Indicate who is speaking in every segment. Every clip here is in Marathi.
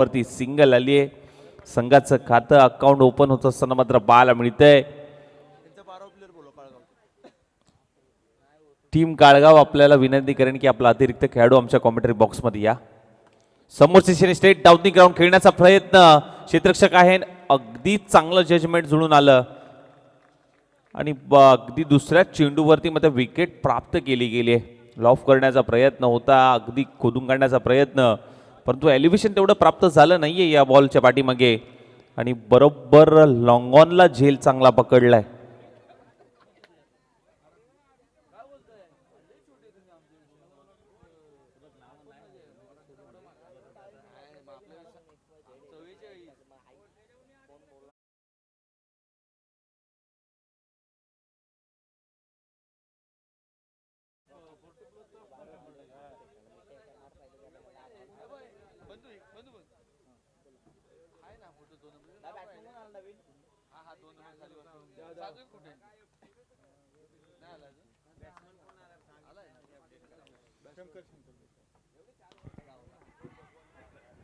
Speaker 1: वरती सिंगल आली आहे. संघाचं खातं अकाउंट ओपन होत असताना मात्र पाहायला मिळतंय. टीम काळगाव आपल्याला विनंती करेन की आपला अतिरिक्त खेळाडू आमच्या कॉमेंटरी बॉक्समध्ये या. समोरचे श्री स्टेट डाउनिंग ग्राउंड खेळण्याचा प्रयत्न क्षेत्ररक्षक आहे. अगदी चांगलं जजमेंट जुळून आलं आणि अगदी दुसऱ्या चेंडूवरती मात्र विकेट प्राप्त केली गेली आहे. लॉफ करण्याचा प्रयत्न होता, अगदी खोदून काढण्याचा प्रयत्न, परंतु एलिव्हेशन तेवढं प्राप्त झालं नाहीये या बॉलच्या पाठीमागे आणि बरोबर लॉंग ऑनला झेल चांगला पकडलाय.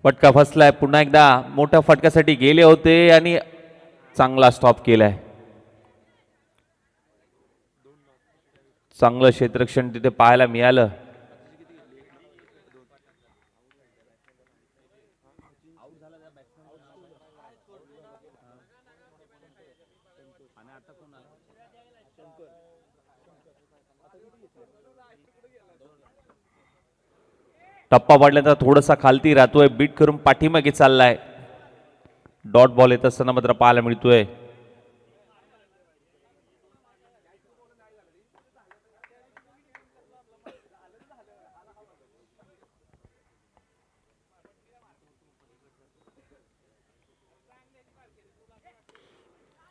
Speaker 1: फटका फसलाय. पुन्हा एकदा मोठ्या फटक्यासाठी गेले होते आणि चांगला स्टॉप केलाय. चांगलं क्षेत्ररक्षण तिथे पाहायला मिळालं. टप्पा पडल्यानंतर थोडासा खालती राहतोय, बीट करून पाठीमागे चाललाय. डॉट बॉल येत असताना मात्र पाहायला मिळतोय.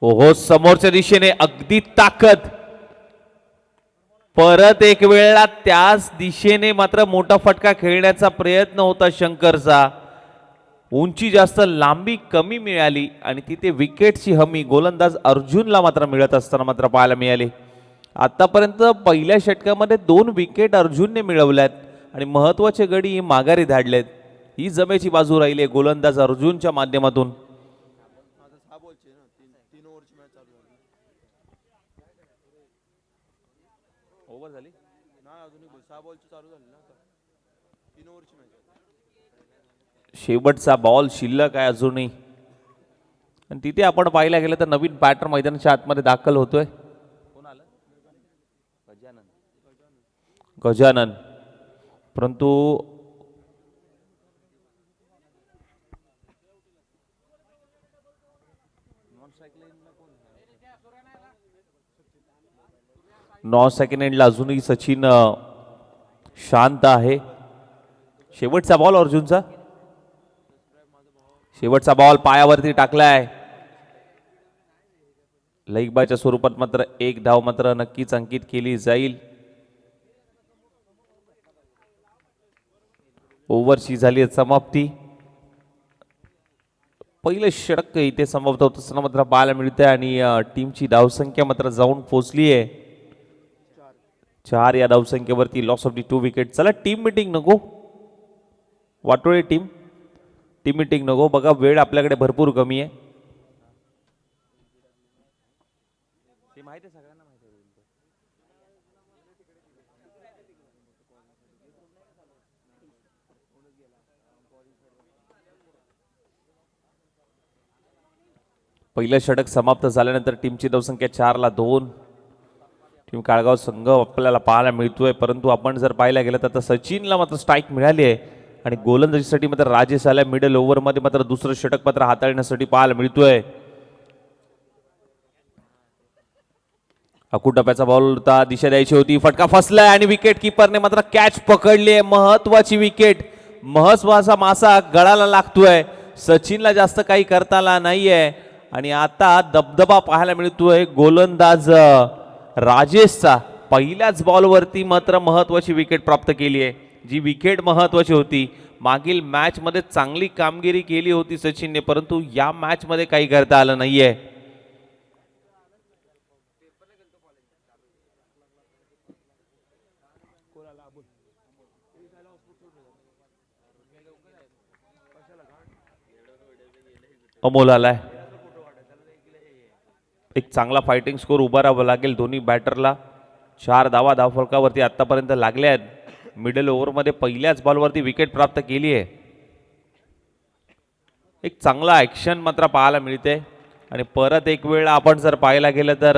Speaker 1: ओहो, समोरच्या दिशेने अगदी ताकद. परत एक वेळा त्याच दिशेने मात्र मोठा फटका खेळण्याचा प्रयत्न होता शंकरचा. उंची जास्त, लांबी कमी मिळाली आणि तिथे विकेटची हमी गोलंदाज अर्जुनला मात्र मिळत असताना मात्र पाहायला मिळाली. आतापर्यंत पहिल्या षटकामध्ये 2 विकेट अर्जुनने मिळवल्यात आणि महत्वाचे गडी माघारी धाडलेत. ही जमेची बाजू राहिली गोलंदाज अर्जुनच्या माध्यमातून. ओव्हर झाली ना, अजून 6 बॉलची चालू झाली ना, 3 ओव्हरची मॅच. शेवटचा बॉल शिल्लक आहे अजूनही आणि तिथे आपण पाहायला गेलं तर नवीन बॅटर मैदानाच्या आतमध्ये दाखल होतोय. कोण आलं? गजानन. परंतु नॉन सेकंड एंडला अजूनही सचिन शांत आहे. शेवटचा बॉल अर्जुनचा. शेवटचा बॉल पायावरती टाकलाय. लईबाच्या स्वरूपात मात्र 1 धाव मात्र नक्कीच अंकित केली जाईल. ओव्हरची झाली समाप्ती. पहिलं षटक इथे समाप्त होत असताना मात्र पाहायला मिळतंय आणि टीमची धावसंख्या मात्र जाऊन पोहोचली आहे 4. या धावसंख्येवरती लॉस ऑफ दी 2 विकेट. चला टीम मीटिंग नको वाटोळे टीम मीटिंग नको. बघा वेळ आपल्याकडे भरपूर कमी आहे. माहिती आहे सगळ्यांना, माहिती आहे. पहिलं षटक समाप्त झाल्यानंतर टीमची धावसंख्या 4 ला 2. टीम काळगाव संघ आपल्याला पाहायला मिळतोय. परंतु आपण जर पाहायला गेलं तर सचिनला मात्र स्ट्राईक मिळाली आहे आणि गोलंदाजीसाठी मात्र राजेश आल्या. मिडल ओव्हरमध्ये मात्र दुसरं षटक मात्र हाताळण्यासाठी पाहायला मिळतोय. अकुटप्याचा बॉल होता, दिशा द्यायची होती, फटका फसलाय आणि विकेट किपरने मात्र कॅच पकडली आहे. महत्वाची विकेट, महत्वाचा मासा गळाला लागतोय. सचिनला जास्त काही करता आला नाहीये आणि आता दबदबा पाहायला मिळतोय गोलंदाज राजेशचा. पहिल्याच बॉलवरती मात्र महत्वाची विकेट प्राप्त केली आहे. जी विकेट महत्वाची होती. मागील मॅच मध्ये चांगली कामगिरी केली होती सचिनने, परंतु या मॅच मध्ये काही करता आलं नाहीये. अमोल आलाय. एक चांगला फायटिंग स्कोर उभा राहावा लागेल दोन्ही बॅटरला. 4 धावा धावफलकावरती आतापर्यंत लागल्या आहेत. मिडल ओव्हरमध्ये पहिल्याच बॉलवरती विकेट प्राप्त केली आहे. एक चांगला ॲक्शन मात्र पाहायला मिळते आणि परत एक वेळ आपण जर पाहायला गेलं तर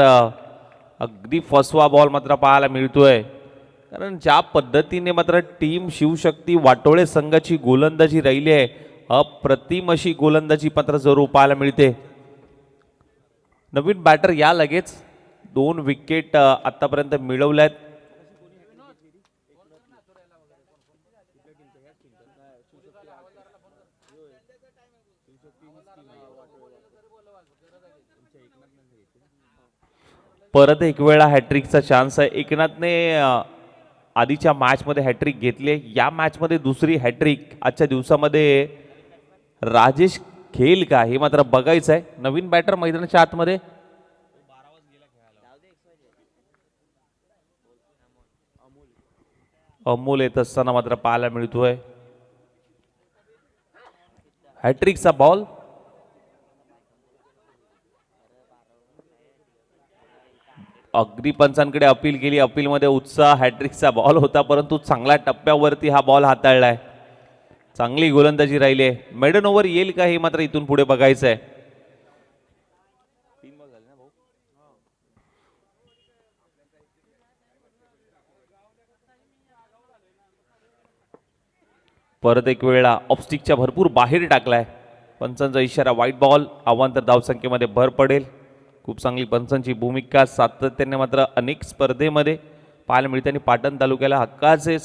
Speaker 1: अगदी फसवा बॉल मात्र पाहायला मिळतोय. कारण ज्या पद्धतीने मात्र टीम शिवशक्ती वाटोळे संघाची गोलंदाजी राहिली आहे, अप्रतिम अशी गोलंदाजी मात्र जरूर पाहायला मिळते. नवीन बॅटर या लगेच 2 विकेट आतापर्यंत मिळवल्यात. परत एक वेळा हॅट्रिकचा चान्स आहे. एकनाथने आधीच्या मॅचमध्ये हॅट्रिक घेतली. या मॅचमध्ये दुसरी हॅट्रिक आजच्या दिवसामध्ये राजेश खेळ का हे मात्र बघायचं आहे. नवीन बॅटर मैदानाच्या आतमध्ये अमोल येत असताना मात्र पाहायला मिळतोय. हॅट्रिकचा बॉल अगदी पंचांकडे अपील केली. अपीलमध्ये उत्साह. हॅट्रिकचा बॉल होता परंतु चांगल्या टप्प्यावरती हा बॉल हाताळलाय. चांगली गोलंदाजी राहिली आहे. मेडन ओव्हर येईल का हे मात्र इथून पुढे बघायचं आहे. परत एक वेळा ऑफस्टिकच्या भरपूर बाहेर टाकलाय. पंचांचा इशारा वाईट बॉल. अवांतर धावसंख्येमध्ये भर पडेल. खूप चांगली पंचांची भूमिका सातत्याने मात्र अनेक स्पर्धेमध्ये पाहायला मिळते आणि पाटण तालुक्याला हक्काचे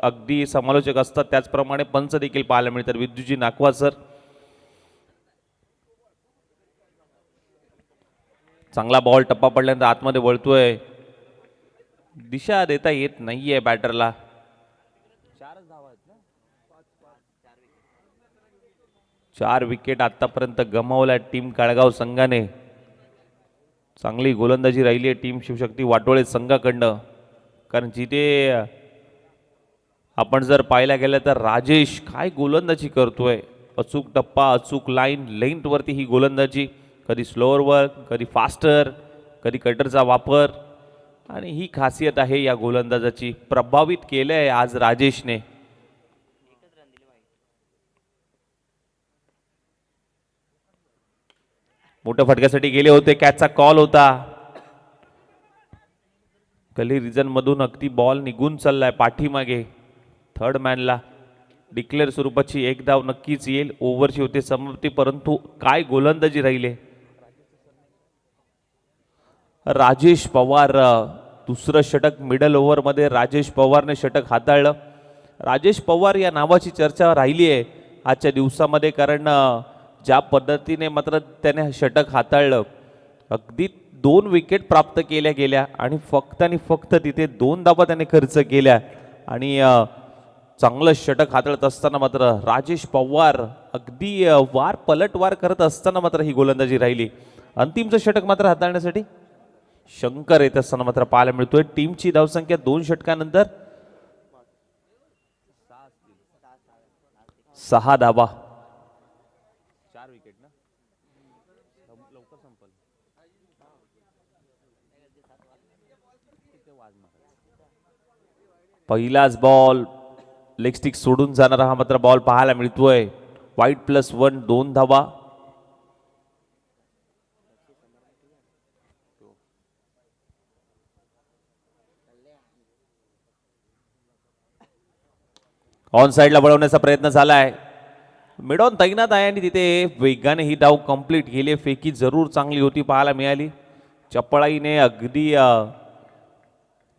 Speaker 1: अगदी समालोचक असतात. त्याचप्रमाणे पंच देखील पाहायला मिळतात. विद्युजी नाकवा सर चांगला बॉल टप्पा पडल्यानंतर आतमध्ये वळतोय. दिशा देता येत नाहीये बॅटरला. 4 विकेट आतापर्यंत गमावल्या टीम काळगाव संघाने. चांगली गोलंदाजी राहिली आहे टीम शिवशक्ती वाटोळे संघाकडनं. कारण जिथे आपण जर पाहायला गेलं तर राजेश काय गोलंदाजी करतोय. अचूक टप्पा, अचूक लेंथवरती ही गोलंदाजी. कधी स्लोअरवर, कधी फास्टर, कधी कटरचा वापर. आणि ही खासियत आहे या गोलंदाजाची. प्रभावित केलंय आज राजेशने. मोठ्या फटक्यासाठी गेले होते. कॅचचा कॉल होता. कली रिजन मधून अगदी बॉल निघून चाललाय पाठीमागे. थर्ड मॅनला डिक्लेअर स्वरूपाची एक धाव नक्कीच येईल. ओव्हरची होते समाप्ती परंतु काय गोलंदाजी राहिले. राजेश पवार दुसरं षटक मिडल ओव्हरमध्ये राजेश पवारने षटक हाताळलं. राजेश पवार या नावाची चर्चा राहिली आहे आजच्या दिवसामध्ये. कारण ज्या पद्धतीने मात्र त्याने षटक हाताळलं. अगदी 2 विकेट प्राप्त केल्या गेल्या आणि फक्त तिथे 2 धावा त्याने खर्च केल्या. आणि चांगलं षटक हाताळत असताना मात्र राजेश पवार अगदी पलटवार करत असताना मात्र ही गोलंदाजी राहिली. अंतिमचं षटक मात्र हाताळण्यासाठी शंकर येत असताना मात्र पाहायला मिळतोय. टीमची धावसंख्या 2 षटकानंतर 6 धावा. 4 विकेट ना लवकर संपल. पहिलाच बॉल लेग स्टिक सोडून जाणारा हा मात्र बॉल पाहायला मिळतोय. वाईट +1 2 धावा. ऑन साइडला वळवण्याचा प्रयत्न झालाय. मिडॉन तैनात आहे आणि तिथे वेगाने ही धाव कंप्लीट केली. फेकी जरूर चांगली होती पाहायला मिळाली. चपळाईने अगदी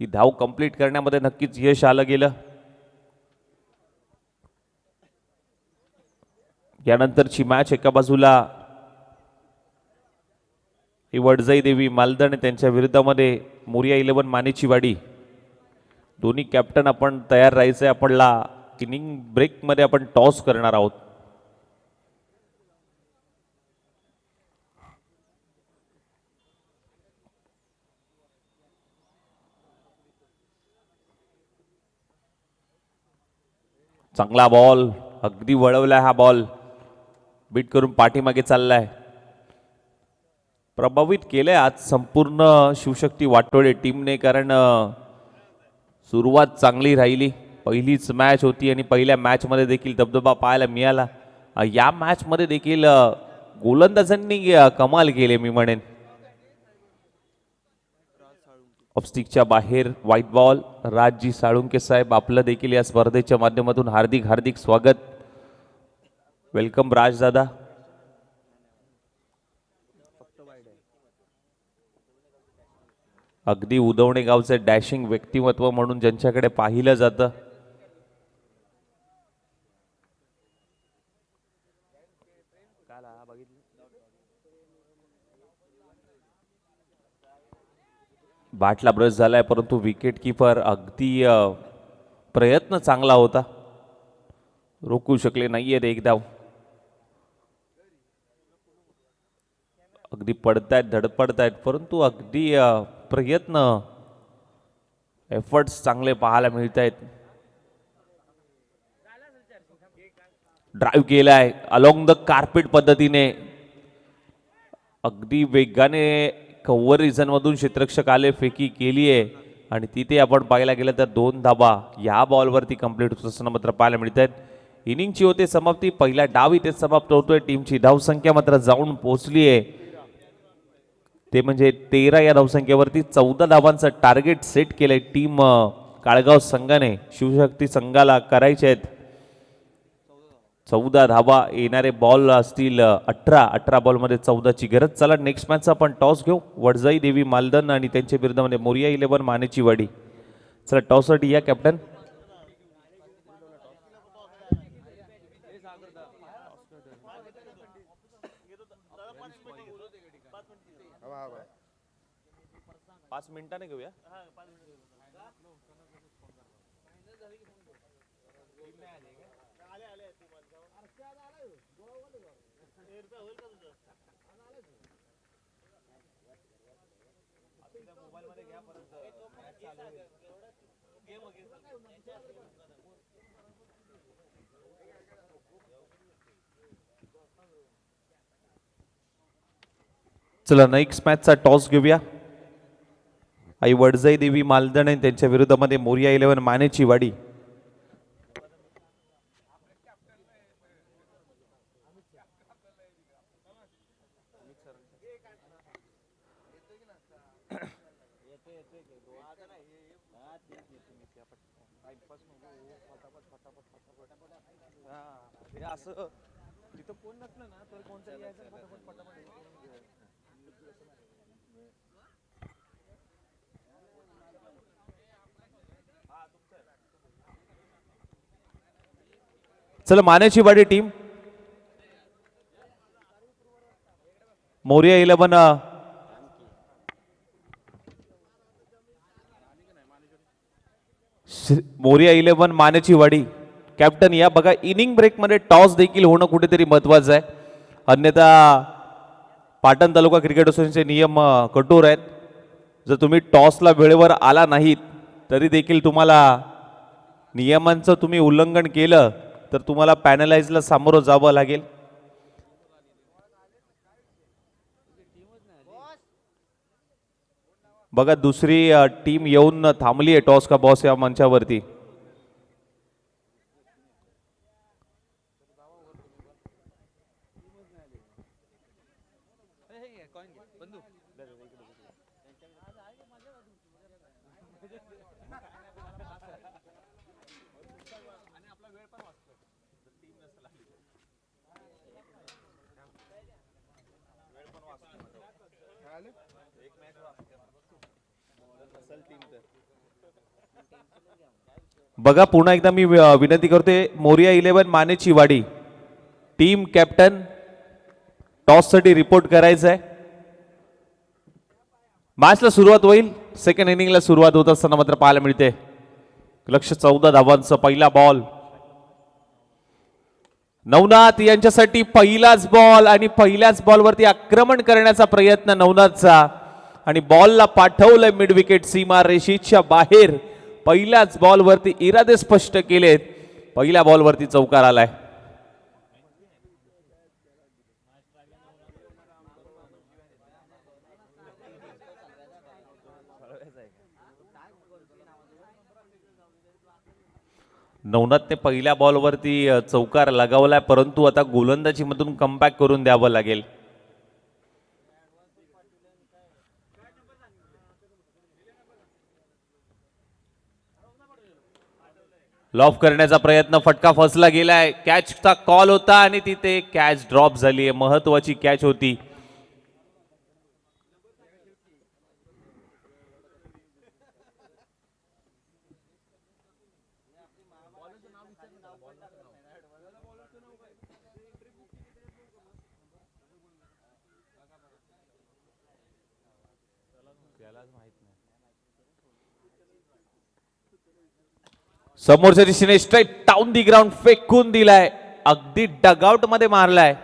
Speaker 1: ही धाव कंप्लीट करण्यामध्ये नक्कीच यश आलं गेलं. यानंतरची मॅच एका बाजूला वडजाई देवी मालदण त्यांच्या विरुद्धामध्ये मोरिया 11 मानेची वाडी. दोन्ही कॅप्टन आपण तयार राहायचंय. आपणला इनिंग ब्रेकमध्ये आपण टॉस करणार आहोत. चांगला बॉल अगदी वळवला हा बॉल. बीट करून पाठीमागे चाललाय. प्रभावित केलंय आज संपूर्ण शिवशक्ती वाटोळे टीमने, कारण सुरुवात चांगली राहिली. पहिलीच मॅच होती आणि पहिल्या मॅच मध्ये देखील दबदबा पाहायला मिळाला. या मॅच मध्ये देखील गोलंदाजांनी कमाल केले मी म्हणेन. ऑफस्टिकच्या बाहेर व्हाईट बॉल. राजजी साळुंके साहेब आपलं देखील या स्पर्धेच्या माध्यमातून हार्दिक हार्दिक स्वागत. वेलकम राज दादा. अगदी उदवणे गावचे डॅशिंग व्यक्तिमत्व म्हणून ज्यांच्याकडे पाहिलं जातं, बाटला ब्रश झालाय, परंतु विकेट किपर अगदी प्रयत्न चांगला होता, रोखू शकले नाहीये एक धाव. अगदी पडतायत धडपडतायत, परंतु अगदी प्रयत्न एफर्ट्स चांगले पाहायला मिळत आहेत. ड्राईव्ह केलाय अलॉंग द कार्पेट पद्धतीने, अगदी वेगाने कव्हर रिझन मधून क्षेत्ररक्षक आले, फेकी केली आहे आणि तिथे आपण पाहायला गेलं तर 2 धाबा या बॉलवरती कंप्लीट होताना मात्र पाहायला मिळत आहेत. इनिंगची होते समाप्ती, पहिला डाव इथे समाप्त होतोय. टीमची धावसंख्या मात्र जाऊन पोहोचली आहे, ते म्हणजे 13 या धावसंख्येवरती 14 धावांचं टार्गेट सेट केलंय टीम काळगाव संघाने. शिवशक्ती संघाला करायचे आहेत 14 धावा. येणारे बॉल असतील 18 बॉलमध्ये 14ची गरज. चला नेक्स्ट मॅचचा आपण टॉस घेऊ. वडजाई देवी मालदन आणि त्यांच्या विरुद्धामध्ये मोरिया 11 मानेची वाडी. चला टॉससाठी या कॅप्टन. पाच मिनिटाने घेऊया. चला नेक्स्ट मॅचचा टॉस घेऊया. आई वडजाई देवी मालदण आणि त्यांच्या विरोधामध्ये मोरिया 11 मानेची वाडी. चला मानेची वाडी टीम मोरिया 11 मोरिया 11 मानेची वाडी. कॅप्टन या बघा, इनिंग ब्रेक मध्ये टॉस देखील होणं कुठेतरी महत्वाचं आहे, अन्यथा पाटण तालुका क्रिकेट असोसिएशनचे नियम कठोर आहेत. जर तुम्ही टॉसला वेळेवर आला नाहीत तरी देखील तुम्हाला नियमांचं तुम्ही उल्लंघन केलं तर तुम्हाला पॅनलाइजला सामोरं जावं लागेल. बघा दुसरी टीम येऊन थांबली आहे टॉस का बॉस या मंचावरती. बघा पुन्हा एकदा मी विनंती करते, मोरिया 11 मानेची वाडी टीम कॅप्टन टॉस साठी रिपोर्ट करायचं आहे. मॅचला सुरुवात होईल. सेकंड इनिंगला सुरुवात होत असताना मात्र पाहायला मिळते लक्ष 14 धावांचा पहिला बॉल. नवनाथ यांच्यासाठी पहिलाच बॉल आणि पहिल्याच बॉलवरती आक्रमण करण्याचा प्रयत्न नवनाथचा आणि बॉलला पाठवलंय मिड विकेट सीमा रेषेच्या बाहेर. पहिल्याच बॉलवरती इरादे स्पष्ट केलेत. पहिल्या बॉलवरती चौकार आलाय. नवनाथने पहिल्या बॉलवरती चौकार लगावलाय, परंतु आता गोलंदाजी मधून कमबॅक करून द्यावं लागेल. लॉफ करण्याचा प्रयत्न, फटका फसला गेलाय. कॅचचा कॉल होता आणि तिथे कॅच ड्रॉप झाली आहे. महत्वाची कॅच होती. समोरच्या दिशेने स्ट्रेट टाउन दी ग्राउंड फेकून दिलाय, अगदी डगआउट मध्ये मारलाय.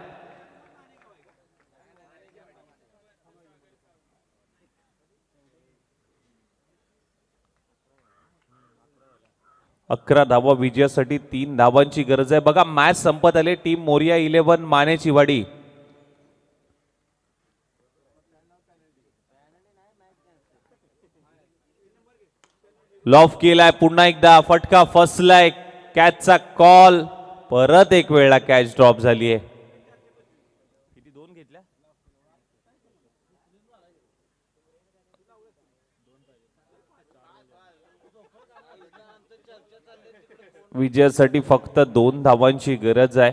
Speaker 1: अकरा धावा विजयासाठी 3 धावांची गरज आहे. बघा मॅच संपत आले. टीम मोरिया 11 मानेची वाडी. लॉफ केलाय, पुन्हा एकदा फटका फसलाय. कॅचचा कॉल, परत एक वेळा कॅच ड्रॉप झाली आहे. किती 2 घेतल्या? विजयासाठी फक्त 2 धावांची गरज आहे.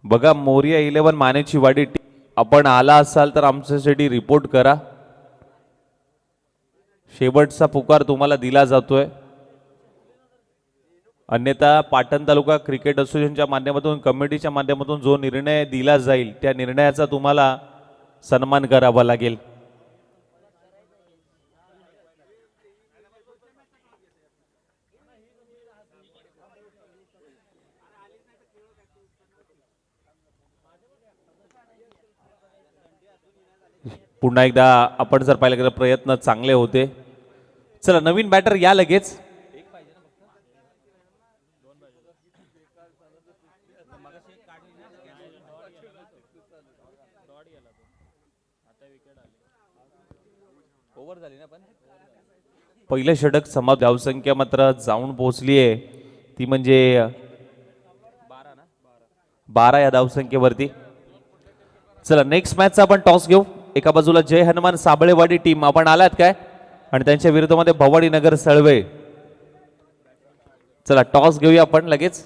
Speaker 1: बघा मोरिया 11 मानेची वाडी. आपण आला असाल तर आमच्यासाठी रिपोर्ट करा. शेवटचा पुकार तुम्हाला दिला जातोय. अन्यथा पाटण तालुका क्रिकेट असोसिएशनच्या माध्यमातून, कमिटीच्या माध्यमातून जो निर्णय दिला जाईल त्या निर्णयाचा तुम्हाला सन्मान करावा लागेल. पुन्हा एकदा आपण जर पाहिलं गेलं प्रयत्न चांगले होते. चला नवीन बॅटर या लगेच. पहिलं षटक समाप्त. धावसंख्या मात्र जाऊन पोहोचली आहे, ती म्हणजे 12 या धावसंख्येवरती. चला नेक्स्ट मॅचचा आपण टॉस घेऊ. एका बाजूला जय हनुमान साबळेवाडी टीम, आपण आलात काय, आणि त्यांच्या विरुद्धमध्ये भवानी नगर सळवे. चला टॉस घेऊया आपण लगेच.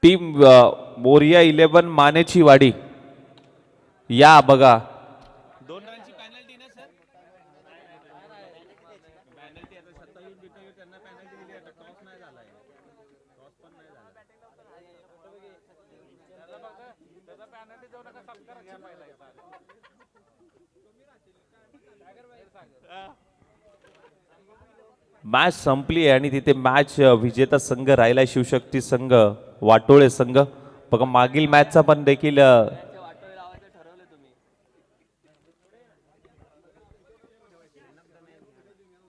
Speaker 1: टीम मोरिया 11 मानेची वाडी या. बघा 2 रनची पेनल्टी ना सर. पेनल्टी आता 27 बिटावर त्यांना पेनल्टी दिली. आता टॉस नाही झाला आहे. टॉस पण नाही झाला. त्याला बघा त्याचा पेनल्टी देऊ नका, सत्कार घ्या पहिला. मॅच संपली आहे आणि तिथे मॅच विजेता संघ राहिला शिवशक्ती संघ वाटोळे संघ. बघा मागील मॅचचा पण देखील